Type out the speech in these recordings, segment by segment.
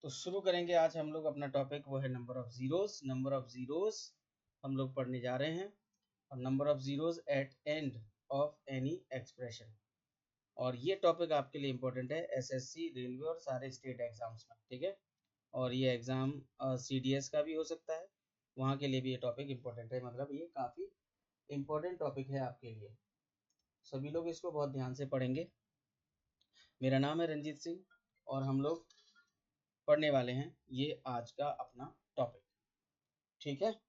तो शुरू करेंगे आज हम लोग अपना टॉपिक, वो है number of zeros. Number of zeros हम लोग पढ़ने जा रहे हैं, और number of zeros eight end of any expression. और ये टॉपिक आपके लिए इम्पोर्टेंट है एसएससी, रेलवे और सारे स्टेट एग्जाम्स में, ठीक है। और ये एग्ज़ाम सीडीएस का भी हो सकता है, वहाँ के लिए भी ये टॉपिक इम्पोर्टेंट है। मतलब ये काफ़ी इम्पोर्टेंट टॉपिक है आपके लिए, सभी लोग इसको बहुत ध्यान से पढ़ेंगे। मेरा नाम है रंजीत सिंह और हम लोग पढ़ने वाले हैं ये आज का अपना टॉपिक, ठीक है।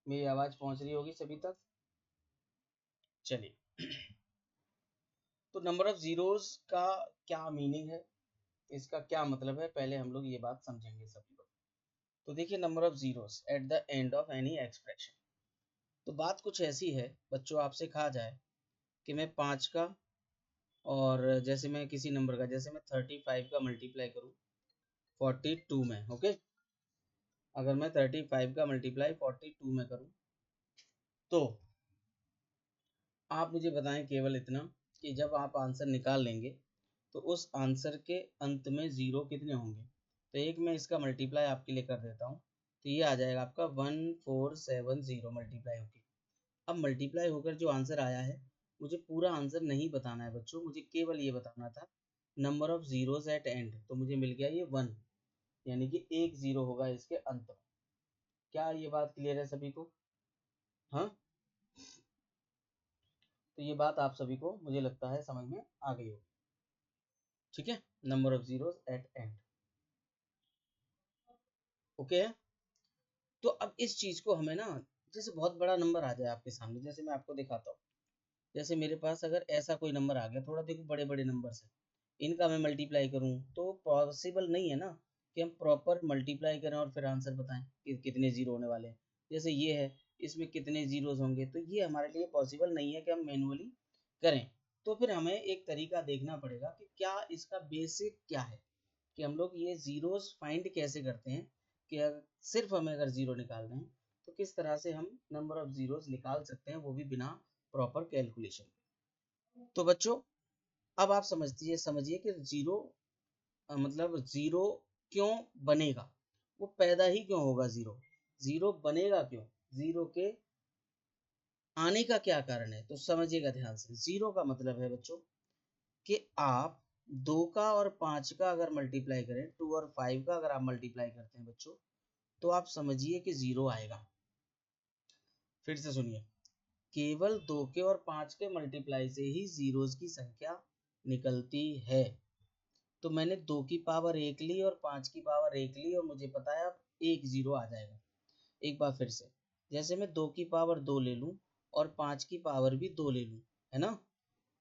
मेरी आवाज़ पहुंच रही होगी सभी तक। चलिए, तो नंबर ऑफ जीरोस का क्या मीनिंग है, इसका क्या मतलब है, पहले हम लोग ये बात समझेंगे सभी लोग। तो देखिए, number of zeros at the end of any expression. तो बात कुछ ऐसी है बच्चों, आपसे कहा जाए कि मैं 5 का, और जैसे मैं किसी नंबर का, जैसे मैं 35 का मल्टीप्लाई करूँ 42 में, ओके। अगर मैं 35 का मल्टीप्लाई 42 में करूँ, तो आप मुझे बताएं केवल इतना कि जब आप आंसर निकाल लेंगे तो उस आंसर के अंत में ज़ीरो कितने होंगे। तो एक मैं इसका मल्टीप्लाई आपके लिए कर देता हूँ, तो ये आ जाएगा आपका 1470 मल्टीप्लाई होकर। अब मल्टीप्लाई होकर जो आंसर आया है, मुझे पूरा आंसर नहीं बताना है बच्चों, मुझे केवल ये बताना था number of zeros at end. तो मुझे मिल गया ये 1, यानी कि एक ज़ीरो होगा इसके अंत में। क्या ये बात क्लियर है सभी को? हाँ, तो ये बात आप सभी को मुझे लगता है समझ में आ गई होगी, ठीक है। Number of zeros eight and, okay है। तो अब इस चीज को हमें ना, जैसे बहुत बड़ा नंबर आ जाए आपके सामने, जैसे मैं आपको दिखाता हूँ। जैसे मेरे पास अगर ऐसा कोई नंबर आ गया, थोड़ा देखो बड़े बड़े नंबर से, इनका मैं मल्टीप्लाई करूँ तो पॉसिबल नहीं है ना कि हम प्रॉपर मल्टीप्लाई करें और फिर आंसर बताएं कि कितने जीरो होने वाले हैं। जैसे ये है, इसमें कितने जीरोस होंगे, तो ये हमारे लिए पॉसिबल नहीं है कि हम मैनुअली करें। तो फिर हमें एक तरीका देखना पड़ेगा कि क्या इसका बेसिक क्या है, कि हम लोग ये जीरोस फाइंड कैसे करते हैं, कि सिर्फ हमें अगर जीरो निकालना है तो किस तरह से हम नंबर ऑफ जीरोस निकाल सकते हैं, वो भी बिना प्रॉपर कैलकुलेशन। तो बच्चों, अब आप समझिए कि जीरो मतलब जीरो क्यों बनेगा, वो पैदा ही क्यों होगा जीरो, जीरो बनेगा क्यों, जीरो के आने का क्या कारण है। तो समझिएगा ध्यान से, जीरो का मतलब है बच्चों कि आप 2 का और 5 का अगर मल्टीप्लाई करें, 2 और 5 का अगर आप मल्टीप्लाई करते हैं बच्चों, तो आप समझिए कि जीरो आएगा। फिर से सुनिए, केवल 2 के और 5 के मल्टीप्लाई से ही जीरोस की संख्या निकलती है। तो मैंने 2 की पावर 1 ली और 5 की पावर 1 ली, और मुझे पता है अब एक जीरो आ जाएगा। एक बार फिर से, जैसे मैं 2 की पावर 2 ले लूँ और 5 की पावर भी 2 ले लूँ, है ना।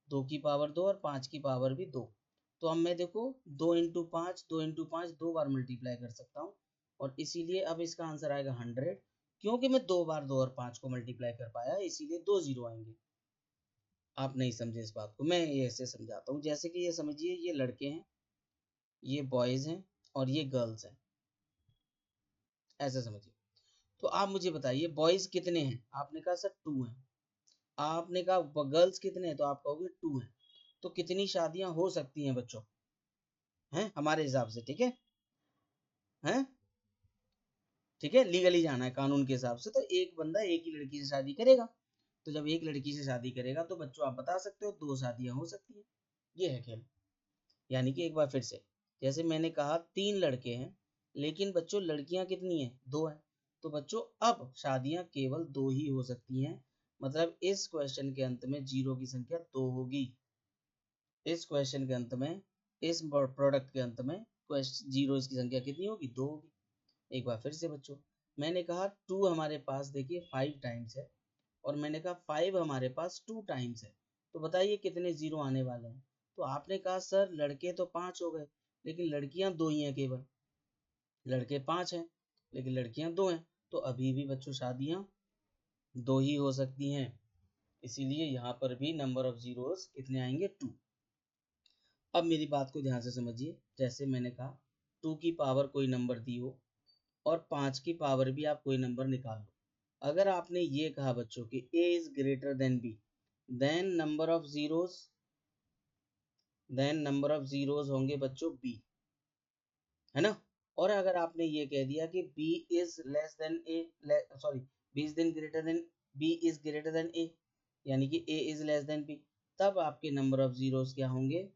2 की पावर 2 और 5 की पावर भी 2, तो अब मैं देखो 2 इंटू 5, 2 इंटू 5 दो बार मल्टीप्लाई कर सकता हूँ, और इसीलिए अब इसका आंसर आएगा 100, क्योंकि मैं दो बार 2 और 5 को मल्टीप्लाई कर पाया, इसीलिए दो जीरो आएंगे। आप नहीं समझे इस बात को, मैं ये ऐसे समझाता हूँ। जैसे कि ये समझिए, ये लड़के हैं, ये बॉयज़ हैं, और ये गर्ल्स हैं, ऐसे समझिए। तो आप मुझे बताइए बॉयज़ कितने हैं, आपने कहा सर 2 हैं। आपने कहा गर्ल्स कितने हैं, तो आप कहोगे 2 हैं। तो कितनी शादियां हो सकती हैं बच्चों, हैं हमारे हिसाब से, ठीक है, हैं ठीक है, लीगली जाना है कानून के हिसाब से, तो एक बंदा एक ही लड़की से शादी करेगा। तो जब एक लड़की से शादी करेगा तो बच्चों आप बता सकते हो 2 शादियां हो सकती हैं। ये है खेल। यानी कि एक बार फिर से, जैसे मैंने कहा 3 लड़के हैं, लेकिन बच्चों लड़कियां कितनी हैं, 2 हैं। तो बच्चों अब शादियां केवल 2 ही हो सकती हैं। मतलब इस क्वेश्चन के अंत में जीरो की संख्या 2 होगी। इस क्वेश्चन के अंत में, इस प्रोडक्ट के अंत में जीरो की संख्या कितनी होगी, 2 होगी। एक बार फिर से बच्चों, मैंने कहा 2 हमारे पास देखिए 5 टाइम्स है, और मैंने कहा 5 हमारे पास 2 टाइम्स है। तो बताइए कितने जीरो आने वाले हैं। तो आपने कहा सर लड़के तो 5 हो गए, लेकिन लड़कियां 2 ही हैं केवल। लड़के 5 हैं लेकिन लड़कियां 2 हैं, तो अभी भी बच्चों शादियां 2 ही हो सकती हैं। इसीलिए यहाँ पर भी नंबर ऑफ जीरोस कितने आएंगे, 2। अब मेरी बात को ध्यान से समझिए, जैसे मैंने कहा 2 की पावर कोई नंबर दी हो और 5 की पावर भी आप कोई नंबर निकाल लो। अगर आपने ये कहा बच्चों कि a is greater than b, then number of zeros होंगे बच्चों b, है ना। और अगर आपने ये कह दिया कि b is less than a, sorry, b is then greater than, b is greater than a, यानी कि a is less than b, तब आपके नंबर ऑफ जीरोस क्या होंगे,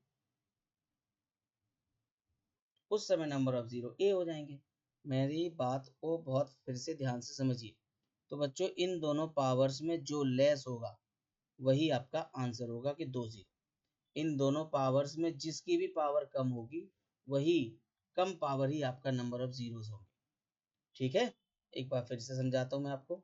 उस समय नंबर ऑफ जीरो ए हो जाएंगे। मेरी बात को बहुत फिर से ध्यान से समझिए। तो बच्चों इन दोनों पावर्स में जो लेस होगा वही आपका आंसर होगा कि 2 जीरो। इन दोनों पावर्स में जिसकी भी पावर कम होगी वही कम पावर ही आपका नंबर ऑफ जीरोस होंगे। ठीक है, एक बार फिर से समझाता हूँ मैं आपको।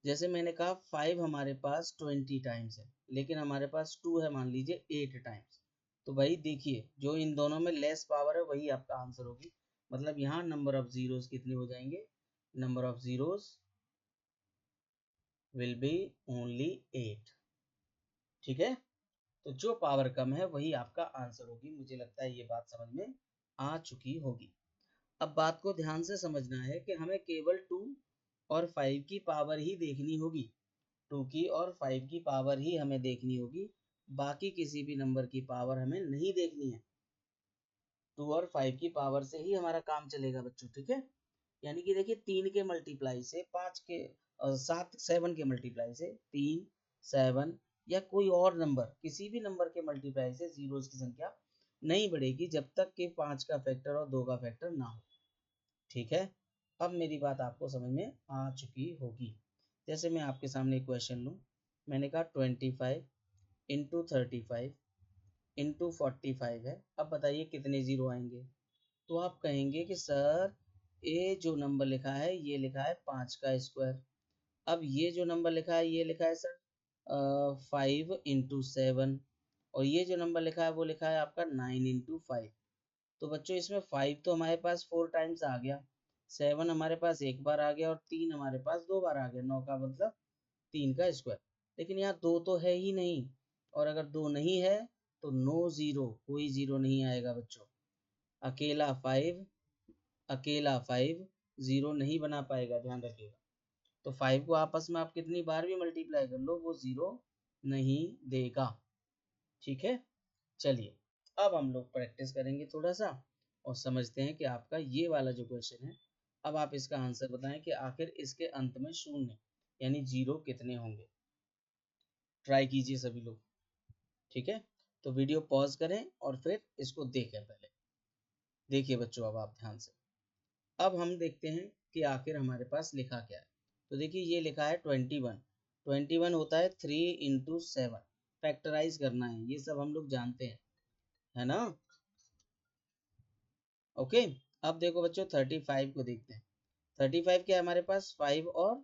जैसे मैंने कहा 5 हमारे पास 20 टाइम्स है, लेकिन हमारे पास 2 है मान लीजिए 8 टाइम्स। तो भाई देखिए जो इन दोनों में लेस पावर है वही आपका आंसर होगी। मतलब यहाँ नंबर ऑफ जीरोस कितने हो जाएंगे, number of zeros will be only 8। ठीक है, तो जो पावर कम है वही आपका आंसर होगी। मुझे लगता है ये बात समझ में आ चुकी होगी। अब बात को ध्यान से समझना है कि हमें केवल 2 और 5 की पावर ही देखनी होगी। 2 की और 5 की पावर ही हमें देखनी होगी, बाकी किसी भी नंबर की पावर हमें नहीं देखनी है। 2 और 5 की पावर से ही हमारा काम चलेगा बच्चों। ठीक है, यानी कि देखिए 3 के मल्टीप्लाई से 5 के 7 7 के मल्टीप्लाई से 3 7 या कोई और नंबर, किसी भी नंबर के मल्टीप्लाई से जीरोस की संख्या नहीं बढ़ेगी जब तक कि 5 का फैक्टर और 2 का फैक्टर ना हो। ठीक है, अब मेरी बात आपको समझ में आ चुकी होगी। जैसे मैं आपके सामने एक क्वेश्चन लूँ, मैंने कहा 25 इंटू 35 इंटू 45 है, अब बताइए कितने जीरो आएंगे। तो आप कहेंगे कि सर ये जो नंबर लिखा है ये लिखा है 5 का स्क्वायर। अब ये जो नंबर लिखा है ये लिखा है सर 5 इंटू 7, और ये जो नंबर लिखा है वो लिखा है आपका 9 इंटू 5। तो बच्चों इसमें 5 तो हमारे पास 4 टाइम्स आ गया, 7 हमारे पास एक बार आ गया और 3 हमारे पास 2 बार आ गया, 9 का मतलब 3 का स्क्वायर। लेकिन यहाँ 2 तो है ही नहीं, और अगर 2 नहीं है तो नो जीरो, कोई जीरो नहीं आएगा बच्चों। अकेला 5, अकेला 5 जीरो नहीं बना पाएगा, ध्यान रखिएगा। तो 5 को आपस में आप कितनी बार भी मल्टीप्लाई कर लो वो जीरो नहीं देगा। ठीक है, चलिए अब हम लोग प्रैक्टिस करेंगे थोड़ा सा और समझते हैं कि आपका ये वाला जो क्वेश्चन है, अब आप इसका आंसर बताएं कि आखिर इसके अंत में शून्य यानी जीरो कितने होंगे। ट्राई कीजिए सभी लोग। ठीक है, तो वीडियो पॉज करें और फिर इसको देखें पहले। देखिए बच्चों अब आप ध्यान से, अब हम देखते हैं कि आखिर हमारे पास लिखा क्या है। तो देखिए ये लिखा है 21। 21 होता है 3 इंटू 7, फैक्टराइज करना है, ये सब हम लोग जानते हैं, है ना। ओके, अब देखो बच्चों 35 को देखते हैं। 35 क्या है हमारे पास, 5 और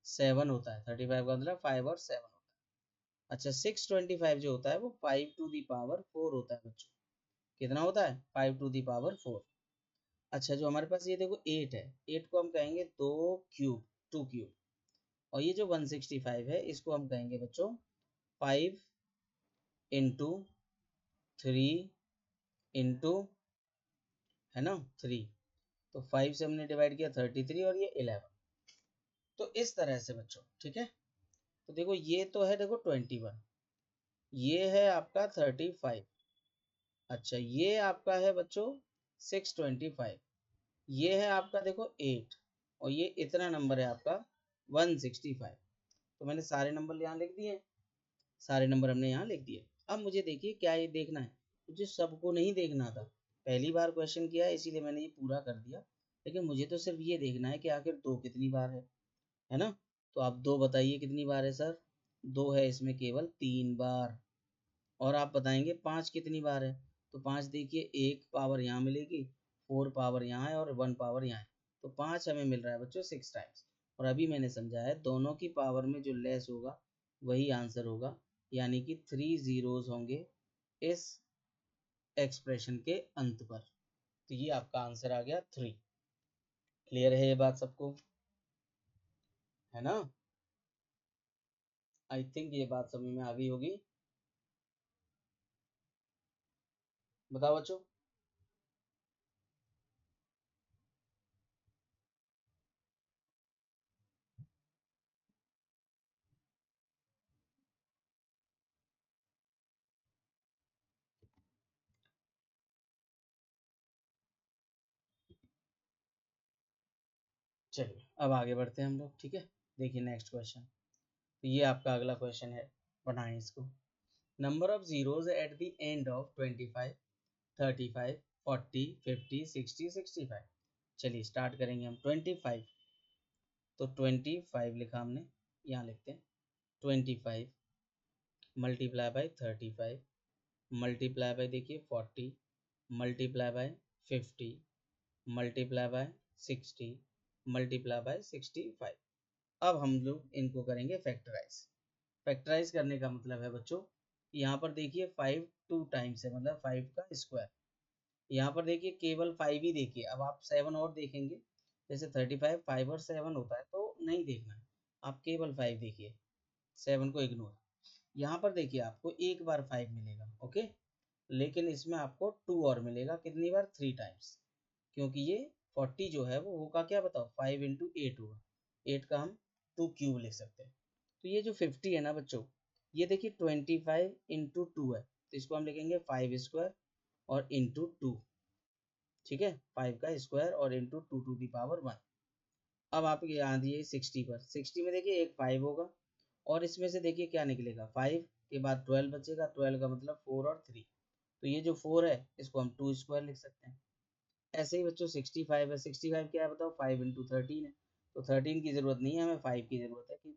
7 होता है। 35 का मतलब 5 और 7 होता है। अच्छा 625 जो होता है वो 5 टू दी पावर 4 होता है बच्चों। कितना होता है, 5 टू दी पावर 4। अच्छा जो हमारे पास ये देखो 8 है, 8 को हम कहेंगे 2 क्यूब, 2 क्यूब। और ये जो 165 है इसको हम कहेंगे बच्चों 5 इंटू 3 इंटू, है ना, 3। तो 5 से हमने डिवाइड किया 33 और ये 11। तो इस तरह से बच्चों, ठीक है। तो देखो ये तो है देखो 21, ये है आपका 35। अच्छा ये आपका है बच्चों 625, ये है आपका देखो 8, और ये इतना नंबर है आपका 165। तो मैंने सारे नंबर यहाँ लिख दिए, सारे नंबर हमने यहाँ लिख दिए। अब मुझे देखिए क्या ये देखना है, मुझे सबको नहीं देखना था, पहली बार क्वेश्चन किया है इसीलिए मैंने ये पूरा कर दिया। लेकिन मुझे तो सिर्फ ये देखना है कि आखिर 2 कितनी बार है ना। तो आप 2 बताइए कितनी बार है सर, 2 है इसमें केवल 3 बार। और आप बताएंगे 5 कितनी बार है, तो 5 देखिए एक पावर यहाँ मिलेगी, 4 पावर यहाँ है और 1 पावर यहाँ है। तो 5 हमें मिल रहा है बच्चों 6 टाइम्स। और अभी मैंने समझा है दोनों की पावर में जो लेस होगा वही आंसर होगा, यानी कि 3 जीरोस होंगे इस एक्सप्रेशन के अंत पर। तो ये आपका आंसर आ गया 3। क्लियर है ये बात सबको, है ना। आई थिंक ये बात समझ में आ गई होगी। बताओ बच्चों। चलिए अब आगे बढ़ते हैं हम लोग, ठीक है। देखिए नेक्स्ट क्वेश्चन, तो ये आपका अगला क्वेश्चन है, बनाएं इसको। Number of zeros at the end of 25, 35, 40, 50, 60, 65। चलिए स्टार्ट करेंगे हम 25। तो 25 लिखा हमने, यहाँ लिखते हैं 25 मल्टीप्लाई बाय 35 मल्टीप्लाई बाय देखिए 40 multiply by 50 multiply by 60 multiply by 65। अब हम लोग इनको करेंगे फैक्टराइज। फैक्टराइज करने का मतलब है बच्चों, यहाँ पर देखिए 5 टू टाइम्स है, मतलब 5 का स्क्वायर। यहाँ पर देखिए केवल 5 ही देखिए, अब आप 7 और देखेंगे, जैसे 35 5 और 7 होता है तो नहीं देखना है, आप केवल 5 देखिए, 7 को इग्नोर। यहाँ पर देखिए आपको एक बार 5 मिलेगा, ओके, लेकिन इसमें आपको 2 और मिलेगा, कितनी बार, 3 टाइम्स, क्योंकि ये 40 जो है वो होगा क्या बताओ, 5 इंटू 8 होगा, 8 का हम 2 क्यूब लिख सकते हैं। तो ये जो 50 है ना बच्चों, ये देखिए 25 इंटू 2 है, तो इसको हम लिखेंगे 5 स्क्वायर और इंटू 2, ठीक है, 5 का स्क्वायर और इंटू 2 टू दी पावर 1। अब आप यहाँ दिए 60 पर, 60 में देखिए एक 5 होगा, और इसमें से देखिए क्या निकलेगा, 5 के बाद 12 बचेगा, 12 का मतलब 4 और 3, तो ये जो 4 है इसको हम 2 स्क्वायर लिख सकते हैं। ऐसे ही बच्चों 65 है, 65 क्या है बताओ, 5 इंटू 13 है, तो 13 की जरूरत नहीं है हमें, 5 की जरूरत है केवल।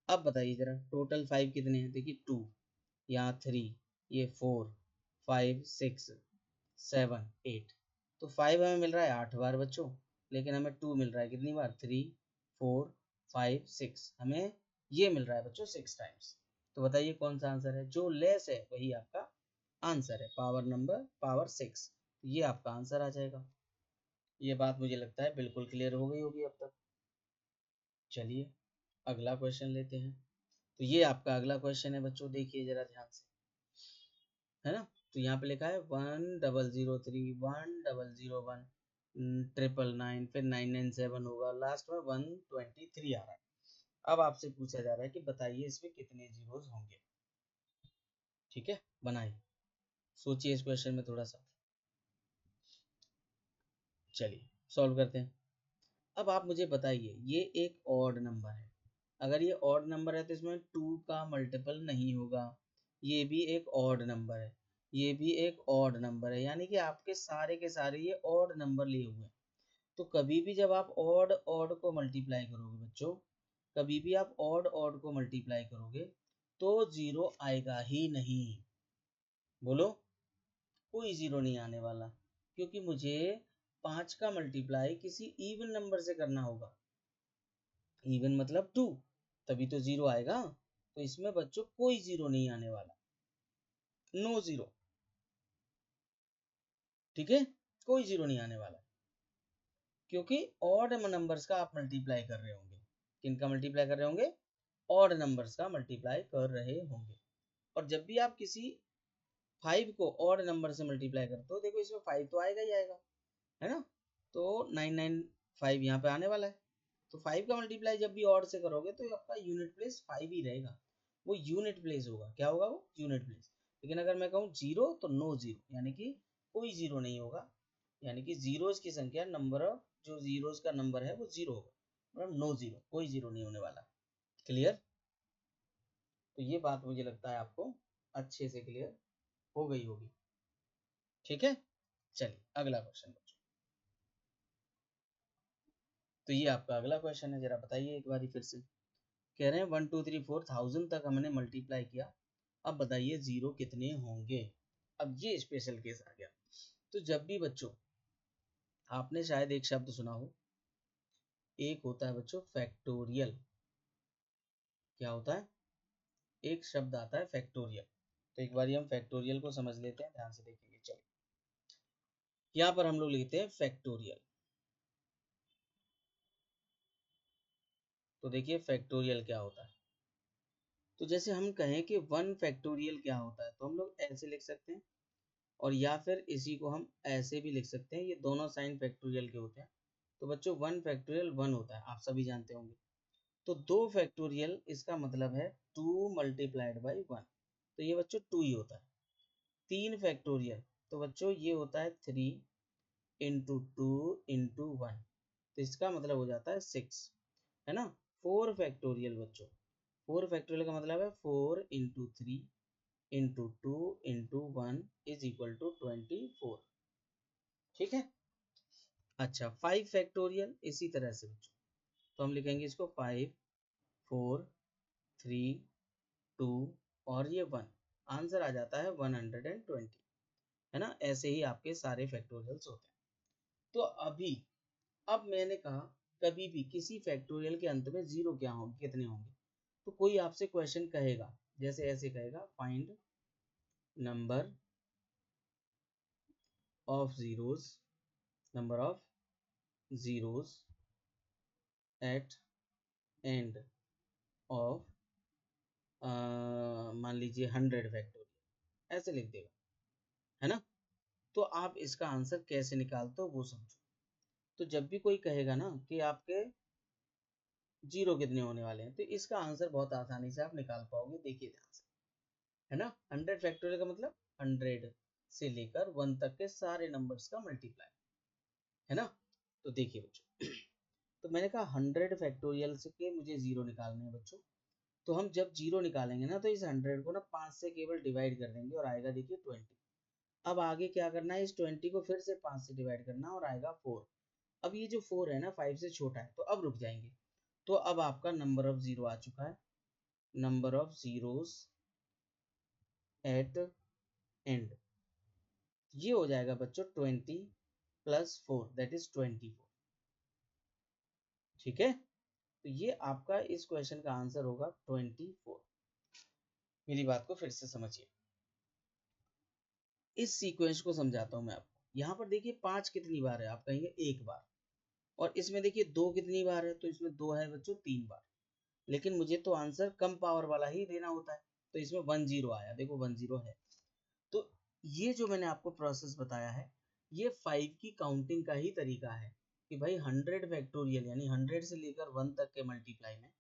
अब बताइए जरा टोटल 5 कितने हैं, देखिए 2, यहाँ 3, ये 4, 5, 6, 7, 8, तो 5 हमें मिल रहा है 8 बार बच्चों, लेकिन हमें 2 मिल रहा है कितनी बार, 3, 4, 5, 6, हमें ये मिल रहा है बच्चों 6 टाइम्स। तो बताइए कौन सा आंसर है, जो लेस है वही आपका आंसर है, पावर नंबर पावर 6, ये आपका आंसर आ जाएगा। ये बात मुझे लगता है बिल्कुल क्लियर हो गई होगी अब तक। चलिए अगला क्वेश्चन लेते हैं। तो ये आपका अगला क्वेश्चन है बच्चों, देखिए जरा ध्यान से, है ना। तो यहाँ पे लिखा है 1003 1001 999, फिर 997 होगा, लास्ट में 123 आ रहा है। अब आपसे पूछा जा रहा है कि बताइए इसमें कितने जीरोज होंगे, ठीक है। बनाइए, सोचिए इस क्वेश्चन में थोड़ा सा। चलिए सॉल्व करते हैं। अब आप मुझे बताइए, ये एक ऑड नंबर है, अगर ये ऑड नंबर है तो इसमें 2 का मल्टीपल नहीं होगा, ये भी एक ऑड नंबर है, ये भी एक ऑड नंबर है, यानी कि आपके सारे के सारे ये ऑड नंबर लिए हुए हैं। तो कभी भी जब आप ऑड ऑड को मल्टीप्लाई करोगे बच्चों, कभी भी आप ऑड ऑड को मल्टीप्लाई करोगे तो जीरो आएगा ही नहीं, बोलो, कोई जीरो नहीं आने वाला, क्योंकि मुझे 5 का मल्टीप्लाई किसी इवन नंबर से करना होगा, इवन मतलब 2, तभी तो जीरो आएगा। तो इसमें बच्चों कोई जीरो नहीं आने वाला, नो जीरो, ठीक है, कोई जीरो नहीं आने वाला, क्योंकि ऑड नंबर्स का आप मल्टीप्लाई कर रहे होंगे, किनका मल्टीप्लाई कर रहे होंगे, ऑड नंबर्स का मल्टीप्लाई कर रहे होंगे। और जब भी आप किसी 5 को ऑड नंबर से मल्टीप्लाई करते हो, देखो इसमें 5 तो आएगा ही आएगा, है ना, तो 995 यहाँ पे आने वाला है। तो 5 का मल्टीप्लाई जब भी ऑड से करोगे तो आपका यूनिट प्लेस 5 ही रहेगा, वो यूनिट प्लेस होगा, क्या होगा वो, यूनिट प्लेस। लेकिन अगर मैं कहूँ जीरो तो नो जीरो, यानी कि कोई जीरो नहीं होगा, यानी कि जीरोज की संख्या, नंबर ऑफ जो जीरोज का नंबर है वो जीरो होगा, मतलब नो जीरो, कोई जीरो नहीं होने वाला। क्लियर। तो ये बात मुझे लगता है आपको अच्छे से क्लियर हो गई होगी, ठीक है। चलिए अगला क्वेश्चन। तो ये आपका अगला क्वेश्चन है, जरा बताइए एक बार फिर से। कह रहे हैं 1 2 3 4 1000 तक हमने मल्टीप्लाई किया, अब बताइए जीरो कितने होंगे। अब ये स्पेशल केस आ गया। तो जब भी बच्चों आपने शायद एक शब्द सुना हो, एक होता है बच्चों फैक्टोरियल, क्या होता है, एक शब्द आता है फैक्टोरियल। तो एक बार हम फैक्टोरियल को समझ लेते हैं, ध्यान से देखेंगे। चलिए यहाँ पर हम लोग लिखते हैं फैक्टोरियल। तो देखिए फैक्टोरियल क्या होता है, तो जैसे हम कहें कि 1 फैक्टोरियल क्या होता है, तो हम लोग ऐसे लिख सकते हैं, और या फिर इसी को हम ऐसे भी लिख सकते हैं, ये दोनों साइन फैक्टोरियल के होते हैं। तो बच्चों 1 फैक्टोरियल 1 होता है, आप सभी जानते होंगे। तो 2 फैक्टोरियल इसका मतलब है 2 मल्टीप्लाइड बाई 1, तो ये बच्चों 2 ही होता है। 3 फैक्टोरियल, तो बच्चों ये होता है 3 इंटू 2 इंटू 1, तो इसका मतलब हो जाता है 6, है ना। 4 फैक्टोरियल बच्चों, 4 फैक्टोरियल का मतलब है 4 into 3 into 2 into 1 is equal to 24, ठीक है। अच्छा 5 फैक्टोरियल इसी तरह से बच्चों, तो हम लिखेंगे इसको 5 4 3 2 और ये 1, आंसर आ जाता है 120, है ना। ऐसे ही आपके सारे फैक्टोरियल्स होते हैं। तो अभी अब मैंने कहा कभी भी किसी फैक्टोरियल के अंत में जीरो क्या होंगे, कितने होंगे। तो कोई आपसे क्वेश्चन कहेगा, जैसे ऐसे कहेगा find number of zeros, number of zeros eight end of मान लीजिए 100 फैक्टोरियल, ऐसे लिख देगा, है ना। तो आप इसका आंसर कैसे निकालते हो वो समझो। तो जब भी कोई कहेगा ना कि आपके जीरो कितने होने वाले हैं, तो इसका आंसर बहुत आसानी से आप निकाल पाओगे, देखिए ध्यान से, है ना। 100 फैक्टोरियल का मतलब 100 से लेकर 1 तक के सारे नंबर्स का मल्टीप्लाई, है ना। तो देखिए बच्चों, तो मैंने कहा 100 फैक्टोरियल से के मुझे जीरो निकालने हैं बच्चों। तो हम जब जीरो निकालेंगे ना, तो इस 100 को ना 5 से केवल डिवाइड कर देंगे और आएगा देखिए 20। अब आगे क्या करना है, इस 20 को फिर से 5 से डिवाइड करना और आएगा 4। अब ये जो 4 है ना 5 से छोटा है, तो अब रुक जाएंगे। तो अब आपका नंबर ऑफ जीरो आ चुका है, number of zeros eight and, ये हो जाएगा बच्चों 20 प्लस 4 दैट इज 24, ठीक है। तो ये आपका इस क्वेश्चन का आंसर होगा 24। मेरी बात को फिर से समझिए, इस सीक्वेंस को समझाता हूं मैं आपको। यहाँ पर देखिए 5 कितनी बार है, आप कहेंगे एक बार। और इसमें देखिए 2 कितनी बार है, तो इसमें 2 है बच्चों 3 बार। लेकिन मुझे तो आंसर कम पावर वाला ही देना होता है, तो इसमें 10 आया, देखो 10 है। तो ये जो मैंने आपको प्रोसेस बताया है, ये 5 की काउंटिंग का ही तरीका है कि भाई 100 फैक्टोरियल यानी 100 से लेकर 1 तक के मल्टीप्लाई में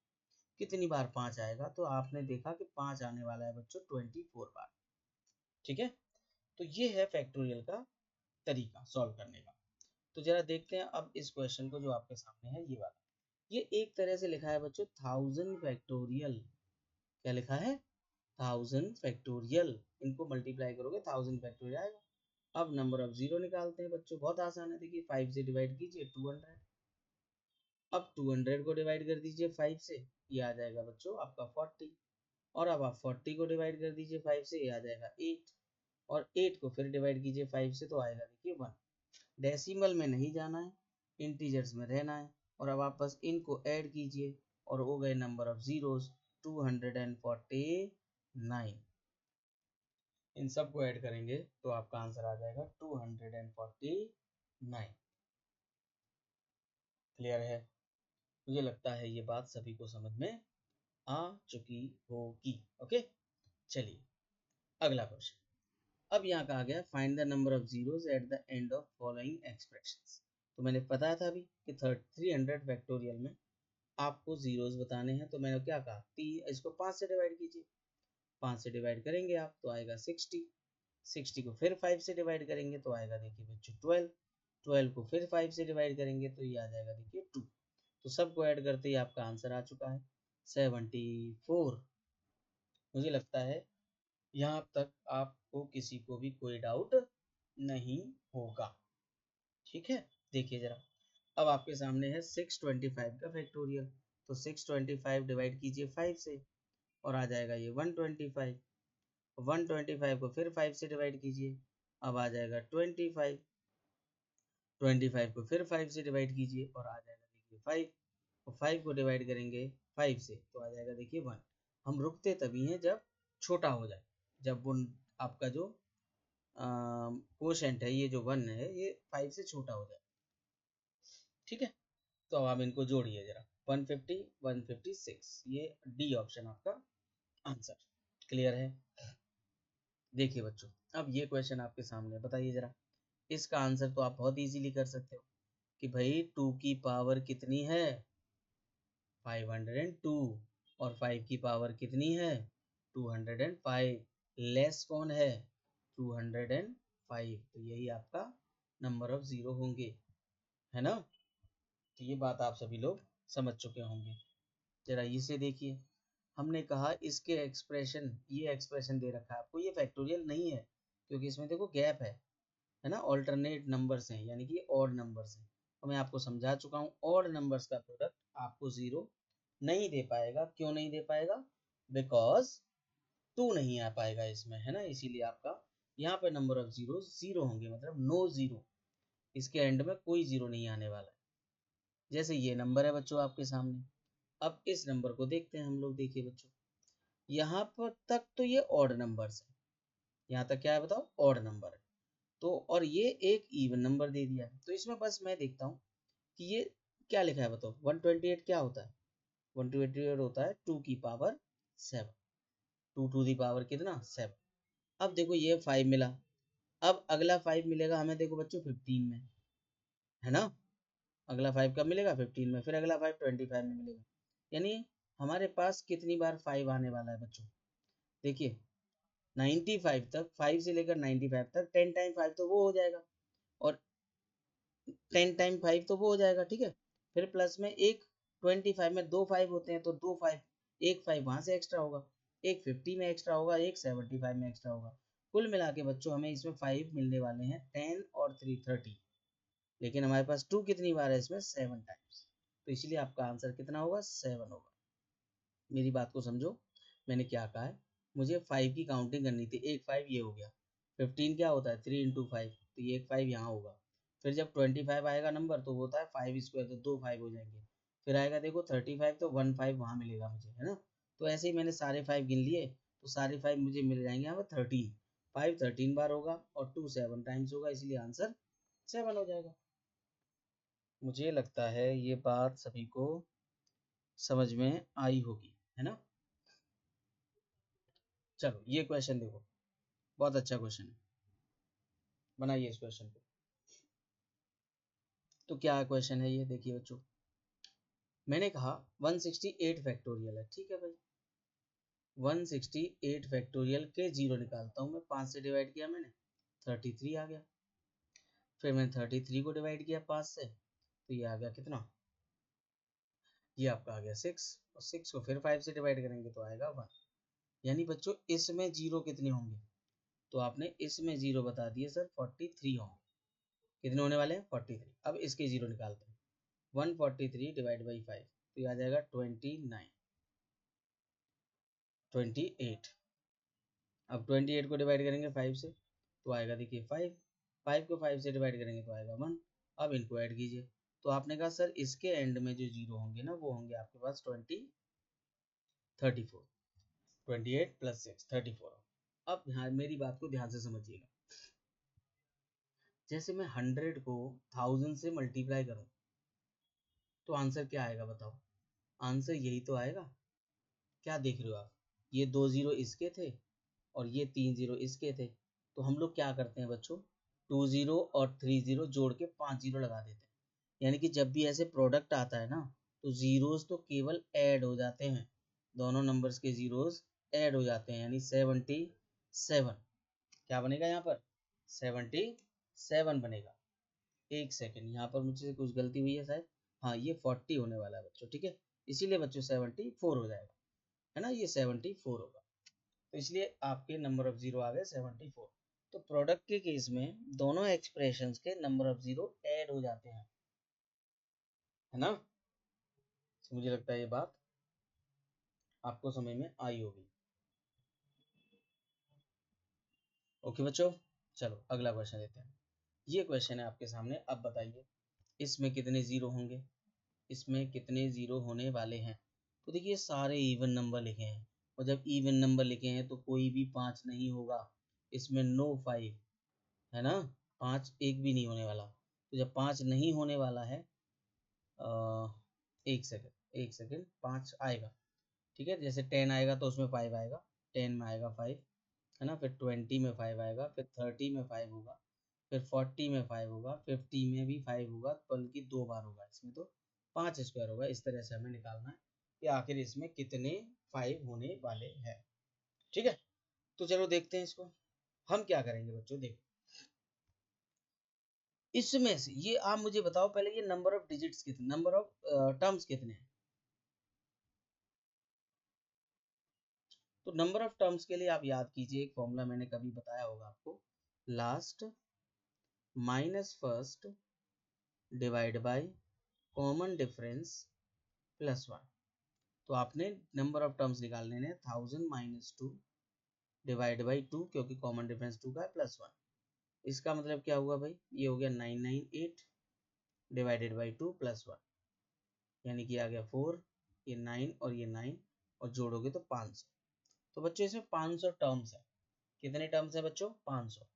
कितनी बार 5 आएगा। तो आपने देखा कि 5 आने वाला है बच्चों 24 बार, ठीक है। तो ये है फैक्टोरियल का तरीका सॉल्व करने का। तो जरा देखते हैं अब इस क्वेश्चन को जो आपके सामने है, ये वाला। ये एक तरह से लिखा है बच्चों 1000 फैक्टोरियल, क्या लिखा है 1000 फैक्टोरियल, इनको मल्टीप्लाई करोगे 1000 फैक्टोरियल आएगा। अब नंबर ऑफ जीरो निकालते हैं बच्चों, बहुत आसान है, देखिए 5 से डिवाइड कीजिए 200। अब 200 को डिवाइड कर दीजिए 5 से, ये आ जाएगा बच्चों आपका 40। और अब आप 40 को डिवाइड कर दीजिए 5 से, ये आ जाएगा 8। और 8 को फिर डिवाइड कीजिए 5 से, तो आएगा देखिए 1। डेसिमल में नहीं जाना है, इंटीजर्स में रहना है। और अब आप बस इनको ऐड कीजिए और हो गए नंबर ऑफ जीरोस 249। इन सब को ऐड करेंगे तो आपका आंसर आ जाएगा 249। क्लियर है। मुझे लगता है ये बात सभी को समझ में आ चुकी होगी। ओके, चलिए अगला क्वेश्चन। अब यहाँ कहा गया find the number of zeros at the end of following expressions. तो मैंने बताया था अभी कि 300 फैक्टोरियल में आपको जीरोस बताने हैं। तो मैंने क्या कहा, इसको 5 से डिवाइड कीजिए, 5 से डिवाइड करेंगे आप तो आएगा 60। 60 को फिर 5 से डिवाइड करेंगे तो आएगा देखिए बच्चों 12। 12 को फिर 5 से डिवाइड करेंगे तो ये आ जाएगा देखिए 2। तो सबको ऐड करते ही आपका आंसर आ चुका है 74। मुझे लगता है यहाँ तक आपको किसी को भी कोई डाउट नहीं होगा, ठीक है। देखिए जरा, अब आपके सामने है 625 का फैक्टोरियल। तो 625 डिवाइड कीजिए 5 से और आ जाएगा ये 125। 125 को फिर 5 से डिवाइड कीजिए, अब आ जाएगा 25। 25 को फिर 5 से डिवाइड कीजिए और आ जाएगा देखिए 5। और 5 को डिवाइड करेंगे 5 से तो आ जाएगा देखिए 1। हम रुकते तभी हैं जब छोटा हो जाए, जब वो आपका जो कोशेंट है, ये जो 1 है, ये 5 से छोटा हो जाए, ठीक है। तो अब आप इनको जोड़िए जरा, 150 156, ये डी ऑप्शन आपका आंसर। क्लियर है। देखिए बच्चों, अब ये क्वेश्चन आपके सामने है, बताइए जरा। इसका आंसर तो आप बहुत इजीली कर सकते हो कि भाई 2 की पावर कितनी है 502, और 5 की पावर कितनी है 205, लेस कौन है 205। तो यही आपका नंबर ऑफ जीरो होंगे, है ना। तो ये बात आप सभी लोग समझ चुके होंगे। जरा इसे देखिए, हमने कहा इसके एक्सप्रेशन, ये एक्सप्रेशन दे रखा है आपको, ये फैक्टोरियल नहीं है क्योंकि इसमें देखो गैप है ना, ऑल्टरनेट नंबर्स हैं यानी कि ऑड नंबर्स हैं। तो मैं आपको समझा चुका हूँ, ऑड नंबर्स का प्रोडक्ट आपको जीरो नहीं दे पाएगा। क्यों नहीं दे पाएगा? बिकॉज टू नहीं आ पाएगा इसमें, है ना, इसीलिए आपका यहाँ पे नंबर ऑफ जीरो जीरो होंगे, मतलब नो जीरो, इसके एंड में कोई जीरो नहीं आने वाला है। जैसे ये नंबर है बच्चों आपके सामने, अब इस नंबर को देखते हैं हम लोग। देखिए बच्चों, यहाँ पर तक तो ये ऑड नंबर्स है, यहाँ तक क्या है बताओ, ऑड नंबर है। तो और ये एक इवन नंबर दे दिया है, तो इसमें बस मैं देखता हूँ कि ये क्या लिखा है बताओ। 128 क्या होता है? 128 होता है 2 की पावर 7, 2 टू दी पावर कितना 7। अब देखो ये 5 मिला, अब अगला 5 मिलेगा हमें देखो बच्चों 15 में, है ना। अगला 5 कब मिलेगा? 15 में। फिर अगला 5 25 में मिलेगा। यानी हमारे पास कितनी बार 5 आने वाला है बच्चों? देखिए 95 तक, 5 से लेकर 95 तक 10 टाइम 5 तो वो हो जाएगा, और 10 टाइम 5 तो वो हो जाएगा, ठीक है। फिर प्लस में एक 25 में दो 5 होते हैं तो दो 5, एक 5 वहां से एक्स्ट्रा होगा, एक 50 में एक्स्ट्रा होगा, एक 75 में एक्स्ट्रा होगा। कुल मिला के बच्चों हमें इसमें 5 मिलने वाले हैं 10 और 3 30, लेकिन हमारे पास 2 कितनी बार है इसमें? 7 टाइम्स। तो इसलिए आपका आंसर कितना होगा? 7 होगा। मेरी बात को समझो, मैंने क्या कहा है, मुझे 5 की काउंटिंग करनी थी। एक 5 ये हो गया, 15 क्या होता है 3 इंटू 5, तो ये एक 5 यहाँ होगा। फिर जब 25 आएगा नंबर तो वो होता है 5 स्क्वायर, तो दो 5 हो जाएंगे। फिर आएगा देखो 35, तो 1 5 वहाँ मिलेगा मुझे, है ना। तो ऐसे ही मैंने सारे 5 गिन लिए, तो सारे 5 मुझे मिल जाएंगे यहाँ पर 13। 5 13 बार होगा और 2 7 टाइम्स होगा, इसलिए आंसर 7 हो जाएगा। मुझे लगता है ये बात सभी को समझ में आई होगी, है ना। चलो ये क्वेश्चन देखो, बहुत अच्छा क्वेश्चन है, बनाइए इस क्वेश्चन को। तो क्या क्वेश्चन है ये देखिए बच्चों, मैंने कहा 168 फैक्टोरियल है, ठीक है भाई। 168 फैक्टोरियल के जीरो निकालता हूँ मैं, 5 से डिवाइड किया मैंने 33 आ गया। फिर मैंने 33 को डिवाइड किया 5 से, तो ये आ गया कितना? ये आपका आ गया 6, और 6 को फिर 5 से डिवाइड करेंगे तो आएगा 1। यानी बच्चों इसमें जीरो कितने होंगे? तो आपने इसमें जीरो बता दिए सर 43 होंगे। कितने होने वाले हैं? 43। अब इसके जीरो निकालते हैं, 143 डिवाइड बाई 5, तो ये आ जाएगा 29, 28। अब 28 को डिवाइड करेंगे 5 से तो आएगा देखिए 5, 5 को 5 से डिवाइड करेंगे तो आएगा 1। अब इनको ऐड कीजिए, तो आपने कहा सर इसके एंड में जो जीरो होंगे ना वो होंगे आपके पास 34, 28 प्लस 6 34। अब यहाँ मेरी बात को ध्यान से समझिएगा, जैसे मैं 100 को 1000 से मल्टीप्लाई करूँ तो आंसर क्या आएगा बताओ? आंसर यही तो आएगा। क्या देख रहे हो आप, ये 2 जीरो इसके थे और ये 3 जीरो इसके थे, तो हम लोग क्या करते हैं बच्चों, 2 जीरो और 3 जीरो जोड़ के 5 जीरो लगा देते हैं। यानी कि जब भी ऐसे प्रोडक्ट आता है ना, तो जीरोस तो केवल ऐड हो जाते हैं, दोनों नंबर्स के जीरोस ऐड हो जाते हैं, यानी 77। क्या बनेगा यहाँ पर? 77 बनेगा। एक सेकेंड, यहाँ पर मुझसे कुछ गलती हुई है शायद, हाँ ये 40 होने वाला है बच्चों, ठीक है, इसीलिए बच्चों 74 हो जाएगा, है ना, ये 74 होगा। तो इसलिए आपके नंबर ऑफ जीरो आ गए 74। तो प्रोडक्ट के केस में दोनों एक्सप्रेशंस के नंबर ऑफ जीरो ऐड हो जाते हैं, है ना। तो मुझे लगता है ये बात आपको समझ में आई होगी। ओके बच्चों, चलो अगला क्वेश्चन लेते हैं। ये क्वेश्चन है आपके सामने, अब बताइए इसमें कितने जीरो होंगे, इसमें कितने जीरो होने वाले हैं। तो देखिए सारे इवन नंबर लिखे हैं, और जब इवन नंबर लिखे हैं तो कोई भी 5 नहीं होगा, इसमें नो 5, है ना, 5 एक भी नहीं होने वाला। तो जब 5 नहीं होने वाला है, एक सेकंड एक सेकंड, 5 आएगा, ठीक है, जैसे 10 आएगा तो उसमें 5 आएगा, 10 में आएगा 5, है ना, फिर 20 में 5 आएगा, फिर 30 में 5 होगा, फिर 40 में 5 होगा, 50 में भी 5 होगा, बल्कि दो बार होगा इसमें, तो 5 स्क्वायर होगा। इस तरह से हमें निकालना है कि आखिर इसमें कितने 5 होने वाले हैं, ठीक है। तो चलो देखते हैं इसको, हम क्या करेंगे बच्चों, देखो इसमें से ये आप मुझे बताओ पहले, ये नंबर ऑफ डिजिट्स कितने, नंबर ऑफ टर्म्स कितने हैं। तो नंबर ऑफ टर्म्स के लिए आप याद कीजिए, एक फॉर्मूला मैंने कभी बताया होगा आपको, last minus first divide by common difference plus one. तो आपने नंबर ऑफ टर्म्स निकालने हैं 1000 माइनस 2 डिवाइड बाई 2, क्योंकि कॉमन डिफरेंस 2 का है, प्लस वन। इसका मतलब क्या हुआ भाई, ये हो गया 998 डिवाइडेड बाई 2 प्लस वन, यानी कि आ गया 4, ये 9 और ये 9 और जोड़ोगे तो 500। तो बच्चों इसमें 500 टर्म्स है। कितने टर्म्स है बच्चों, 500।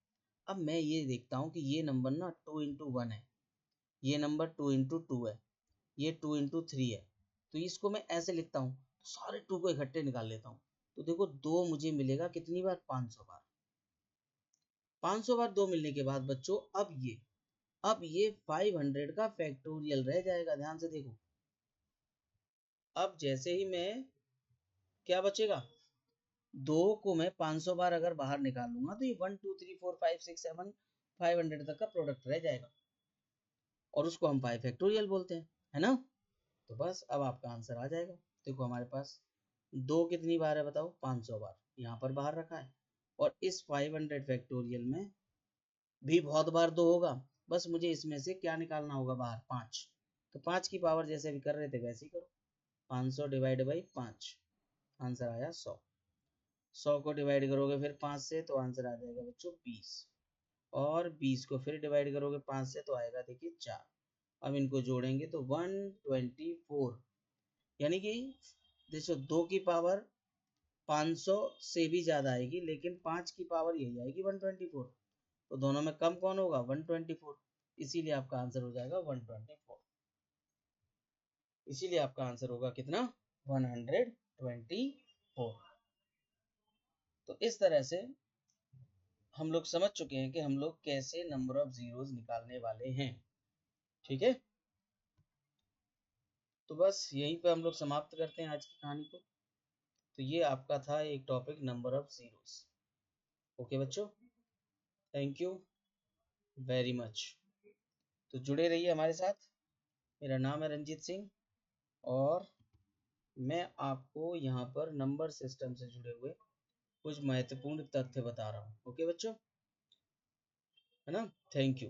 अब मैं ये देखता हूँ कि ये नंबर ना 2 इंटू 1 है, ये नंबर 2 इंटू 2 है, ये 2 इंटू 3 है। तो इसको मैं ऐसे लिखता हूँ, तो सारे 2 को इकट्ठे निकाल लेता हूँ। तो देखो 2 मुझे मिलेगा कितनी बार, 500 बार। 500 बार 2 मिलने के बाद बच्चों अब ये 500 का फैक्टोरियल रह जाएगा। ध्यान से देखो, अब जैसे ही मैं, क्या बचेगा, 2 को मैं 500 बार अगर बाहर निकालूंगा तो ये 1 2 3 4 5 6 7 500 तक का प्रोडक्ट रह जाएगा, और उसको हम 5 फैक्टोरियल बोलते हैं, है ना। तो बस अब आपका आंसर आ जाएगा। देखो हमारे पास 2 कितनी बार है बताओ, 500 बार यहाँ पर बाहर रखा है, और इस 500 फैक्टोरियल में भी बहुत बार 2 होगा। बस मुझे इसमें से क्या निकालना होगा बाहर, 5। तो 5 की पावर जैसे अभी कर रहे थे वैसे ही करो, 500 डिवाइड बाई 5, आंसर आया 100। 100 को डिवाइड करोगे फिर 5 से तो आंसर आ जाएगा बच्चों 20, और 20 को फिर डिवाइड करोगे 5 से तो आएगा देखिए 4। अब इनको जोड़ेंगे तो 124, यानी कि देखो 2 की पावर 500 से भी ज्यादा आएगी, लेकिन 5 की पावर यही आएगी 124। तो दोनों में कम कौन होगा, 124। इसीलिए आपका आंसर हो जाएगा 124। इसीलिए आपका आंसर होगा कितना, 124। तो इस तरह से हम लोग समझ चुके हैं कि हम लोग कैसे नंबर ऑफ जीरोस निकालने वाले हैं। ठीक है, तो बस यहीं पे हम लोग समाप्त करते हैं आज की कहानी को। तो ये आपका था एक topic, number of zeros. Okay बच्चों, थैंक यू वेरी मच। तो जुड़े रहिए हमारे साथ। मेरा नाम है रंजीत सिंह, और मैं आपको यहाँ पर नंबर सिस्टम से जुड़े हुए कुछ महत्वपूर्ण तथ्य बता रहा हूँ। ओके बच्चों, है ना, थैंक यू।